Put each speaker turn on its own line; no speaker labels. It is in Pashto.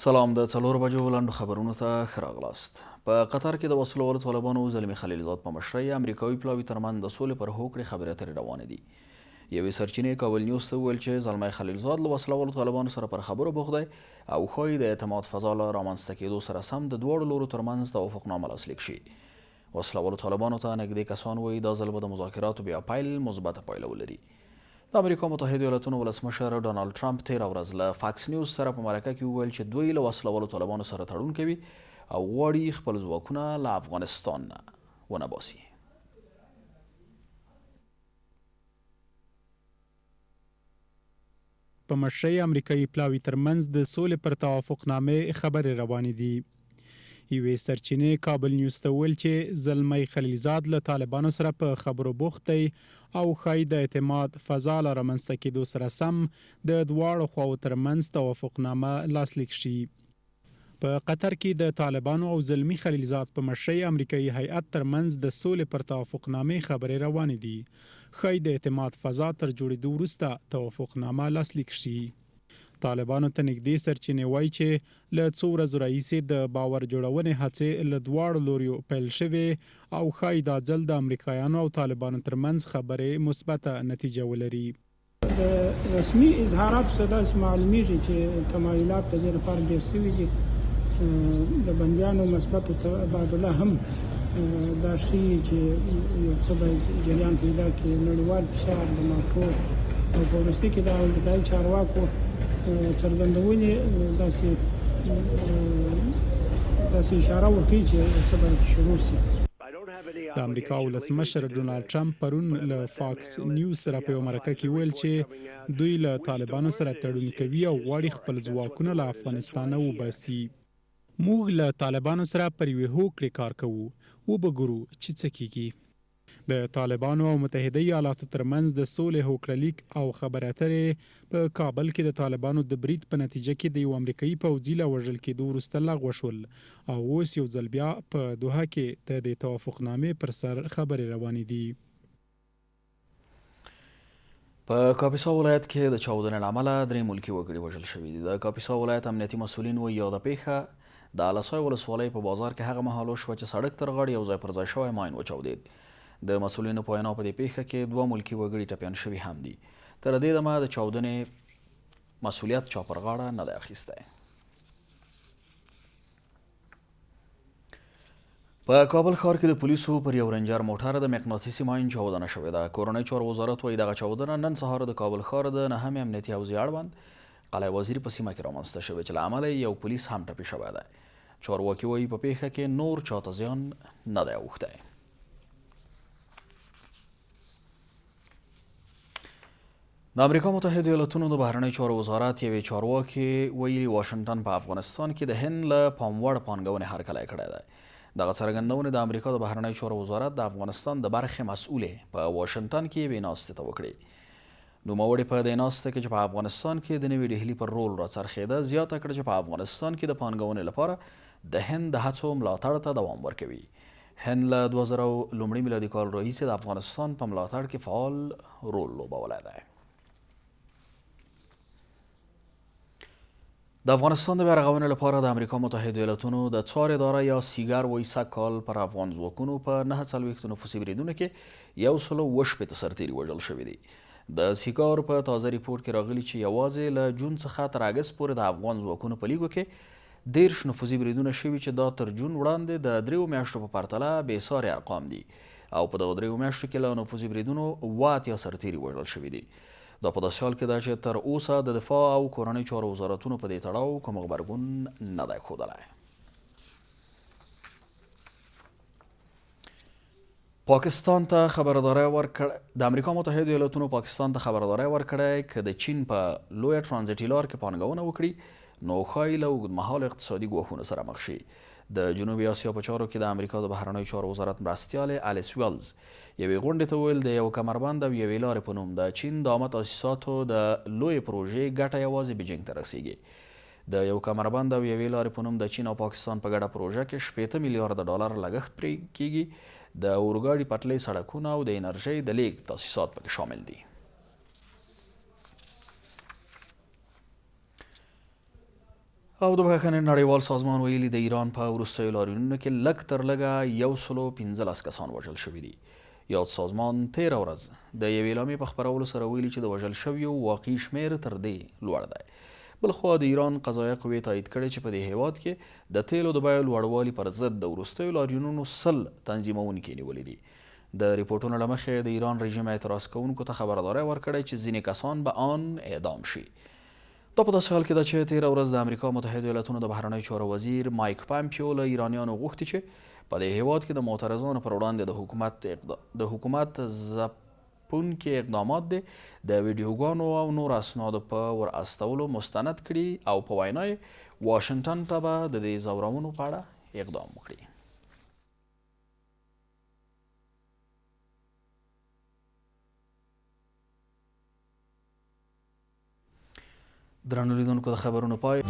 سلام، د څلور بجو لنډو خبرونو ته ښه راغلاست. په قطر کې د وسلوالو طالبانو زلمي خلیلزاد په مشرۍ امریکایي پلاوي ترمنځ د سولې پر هوکړې خبرې اترې روانې دي. یوې سرچینې کابل نیوز ته وویل چې زلمی خلیلزاد له وسلوالو طالبانو سره پر خبرو بوخت دی او ښایي د اعتماد فضا له رامنځته کېدو سره سم د دواړو لورو ترمنځ توافقنامه لاسلیک شي. وسلوالو طالبانو ته نږدې کسان وایي دا ځل به د مذاکراتو بیا پیل مثبته پایله ولري. د امریکا متحده ایالاتونو ولسمشر ډانالډ ټرمپ تېره ورځ له فاکس نیوز سره په مرکه کې وویل چې دوی له وسلوالو طالبانو سره تړون کوي او غواړي خپل ځواکونه له افغانستان نه ونه باسي.
په مشرۍ امریکایي پلاوي ترمنځ د سولې پر توافقنامې خبرې روانې دي. یوې سرچینې کابل نیوز ته وویل چې زلمی خلیلزاد له طالبانو سره په خبرو بوخت دی او ښایي د اعتماد فضا له رامنځته کېدو سره سم د دواړو خواو ترمنځ توافقنامه لاسلیک شي. په قطر کې د طالبانو او زلمی خلیلزاد په مشرۍ امریکایي هیئت ترمنځ د سولې پر توافقنامې خبرې روانې دي. ښایي د اعتماد فضا تر جوړېدو وروسته توافقنامه لاسلیک شي. طالبانو ته نږدې سرچینې وایي چې له څو ورځو راهیسې د باور جوړونې هڅې له دواړو لوریو پیل شوې او ښایي دا ځل د امریکایانو او طالبانو ترمنځ خبرې مثبته نتیجه ولري.
د رسمي اظهاراتو څخه داسې معلومیږي چې تمایلات د دې لپاره ډېر سوي دي. د بندیانو مثبتو تبادله هم دا ښیي چې یو څه باید جریان پیدا کړي. نړیوال فشار د ناټو او په وروستي کې د امریکایي چارواکو څرګندونې داسې اشاره ورکوي چې څه باید شروع شي.
د امریکا ولسمشر ډونالډ ټرمپ پرون له فاکس نیوز سره په یوه مرکه کې ویل چې دوی له طالبانو سره تړون کوي او غواړي خپل ځواکونه له افغانستانه وباسي. موږ له طالبانو سره پر یوې هوکړې کار کوو، وبګورو چې څه کیږي. د طالبانو او متحده ایالاتو ترمنځ د سولې هوکړه لیک او خبرې اترې په کابل کې د طالبانو د برید په نتیجه کې د یو امریکایي پوځي له وژل کېدو وروسته لغوه شول او اوس یو ځل بیا په دوحه کې د دې توافقنامې پر سر خبرې روانې دي.
په کاپیسا ولایت کې د چاودنې له امله 3 ملکي وګړي وژل شوي دي. د کاپیسا ولایت امنیتي مسؤلین وایي یاده پیښه د الاسای ولسوالۍ په بازار کې هغه مهال وشوه چې سړک تر غاړې یو ځای پر ځای شوی ماین وچاودېد. د مسؤلینو په وینا په دې پیښه کې 2 ملکي وګړي ټپیان شوي هم دي. تر دې دمه د چاودنې مسؤلیت چا پر غاړه نه دی اخیستی. په کابل ښار کې د پولیسو پر یو رنجر موټر د مقناطیسي ماین چاودنه شوې ده. کورنۍ چارو وزارت وایي دغه چاودنه نن سهار د کابل ښار د 9 امنیتي حوزې اړوند قلعه وزیر په سیمه کې رامنځته شوې چې له امله یو پولیس هم ټپي شوی دی. چارواکي وایي په پیښه کې نور چاته زیان نه دی اوښتی. د امریکا متحده ایالاتونو د بهرنۍ چارو وزارت یوې چارواکي ویلي واشنګټن په افغانستان کې د هند له پام وړ پانګونې هرکلی کړی دی. دغه څرګندونې د امریکا د بهرنۍ چارو وزارت د افغانستان د برخې مسؤلې په واشنګټن کې یوې ناستې ته وکړې. نوموړې په دې ناسته کې چې په افغانستان کې د نوې ډهلي پر رول راڅرخېده زیاته کړه چې په افغانستان کې د پانګونې لپاره د هند د هڅو ملاتړ ته دوام ورکوي. هند له 2000 لومړي میلادي کال راهیسې د افغانستان په ملاتړ کې فعال رول لوبولی دی. د افغانستان د بیا رغونې لپاره د امریکا متحده ایالاتونو د څار اداره یا سیګار وایي سږ کال پر افغان ځواکونو په 49 نفوسي بریدونو کې 160 سرتیري وژل شوي دي. د سیګار په تازه ریپورټ کې راغلي چې یوازې له جون څخه تر اګست پورې د افغان ځواکونو په لیګو کې 10 نفوذي بریدونه شوي چې دا تر جون وړاندې د 3 میاشتو په پرتله بېساري ارقام دي او په دغه 3 میاشتو کې له نفوذي بریدونو 80 سرتیري وژل شوي دي. دا په داسې حال کې ده چې تر اوسه د دفاع او کورنۍ چارو وزارتونو په دې تړاو کوم غبرګون نه دی ښودلی. پاکستان ته خبرداری ورکړی د امریکا متحده ایالاتونو پاکستان ته خبرداری ورکړی که د چین په لویه ټرانزیټي لار کې پانګونه وکړي نو ښایي له اوږدمهاله اقتصادي ګواښونو سره مخ شي. د جنوبي اسیا په چارو کې د امریکا د بهرنیو چارو وزارت مرستیالې الیس ویلز یوې غونډې ته وویل د یو کمربند او یوې لارې په نوم د چین د عامه تاسیساتو د لویې پروژې ګټه یوازې بیجینګ ته رسیږي. د یو کمربند او یوې لارې په نوم د چین او پاکستان په ګډه پروژه کې 80 میلیارده ډالر لګښت پرې کیږي. د اورګاډي پټلۍ، سړکونه او د انرژۍ د لیږد تاسیسات پکې شامل دي. او د بخښنې نړیوال سازمان ویلي د ایران په وروستیو لاریونونو کې لږ تر لږه 115 کسان وژل شوي دي. یاد سازمان 13 ورځ د یوې اعلامیې په خپرولو سره ویلي چې د وژل شویو واقعي شمیر تر دې لوړ دی. بلخوا د ایران قضایه قوې تایید کړی چې په دې هیواد کې د تیلو د بیو لوړوالي پر ضد د وروستیو لاریونونو 100 تنظیمونکي نیولي دي. د ریپورټونو له مخې د ایران رژیم اعتراض کوونکو ته خبرداری ورکړی چې ځینې کسان به آن اعدام شي. دا په داسې حال کې ده چې 13 ورځ د امریکا متحده ایالاتونو د بهرنیو چارو وزیر مایک پامپیو له ایرانیانو غوښتي چې په دې هیواد کې د معترضانو پر وړاندې د حکومت ځپونکي اقدامات دي د ویډیوګانو او نور اسنادو په ور استولو مستند کړي او په وینا یې واشنګټن ته به د دې ځورونو په اړه اقدام وکړي. درنو لیدونکو د خبرونو پای